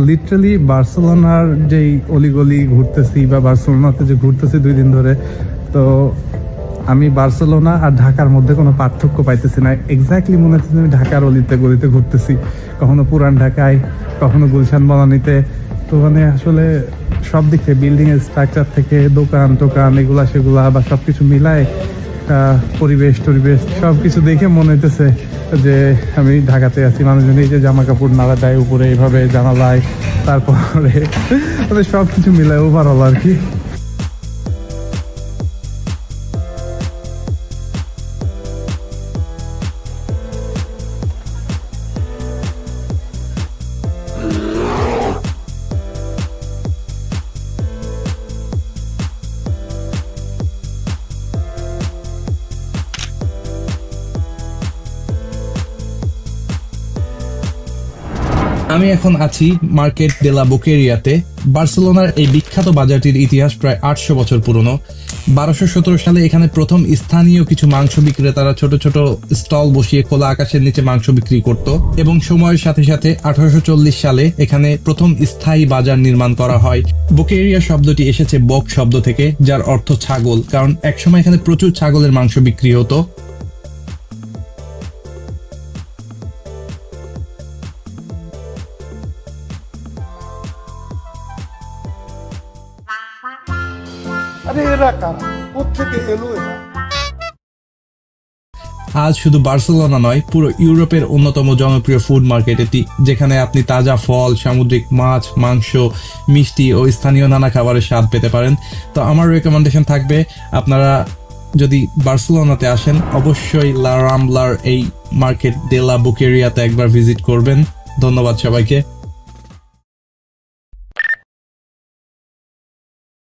Literally বার্সেলোনার যেই অলিগলি ঘুরতেছি বা বার্সেলোনাতে যে ঘুরতেছি 2 দিন ধরে, তো আমি বার্সেলোনা আর ঢাকার মধ্যে কোনো পার্থক্য পাইতেছি না। এক্স্যাক্টলি মনে হচ্ছে আমি ঢাকার অলিতে গলিতে ঘুরতেছি, কখনো পুরান ঢাকায়, কখনো গুলশান বনানীতে। তো মানে আসলে সব দিকে বিল্ডিং এর স্ট্রাকচার থেকে দোকান টোকান এগুলা সেগুলা বা সবকিছু মিলায় পরিবেশ টরিবেশ সবকিছু দেখে মনে হইতেছে যে আমি ঢাকাতে আছি। মানুষজন এই যে জামা কাপড় নাড়া দেয় উপরে এইভাবে জানালায়, তারপরে সবকিছু মিলায় ওভারঅল আর কি। আমি এখন আছি মার্কেট দে লা বোকেরিয়াতে। বার্সেলোনার এই বিখ্যাত বাজারটির ইতিহাস প্রায় 800 বছর পুরনো। 1217 সালে এখানে প্রথম স্থানীয় কিছু মাংস বিক্রেতারা ছোট ছোট স্টল বসিয়ে খোলা আকাশের নিচে মাংস বিক্রি করত, এবং সময়ের সাথে সাথে 1840 সালে এখানে প্রথম স্থায়ী বাজার নির্মাণ করা হয়। বোকেরিয়া শব্দটি এসেছে বক শব্দ থেকে, যার অর্থ ছাগল, কারণ একসময় এখানে প্রচুর ছাগলের মাংস বিক্রি হতো। আজ শুধু বার্সেলোনা নয়, পুরো ইউরোপের অন্যতম জনপ্রিয় ফুড মার্কেট এটি, যেখানে আপনি তাজা ফল, সামুদ্রিক মাছ, মাংস, মিষ্টি ও স্থানীয় নানা খাবারের স্বাদ পেতে পারেন। তো আমার রেকমেন্ডেশন থাকবে, আপনারা যদি বার্সেলোনাতে আসেন অবশ্যই লা রাম্বলার এই মার্কেট দে লা বোকেরিয়াতে একবার ভিজিট করবেন। ধন্যবাদ সবাইকে।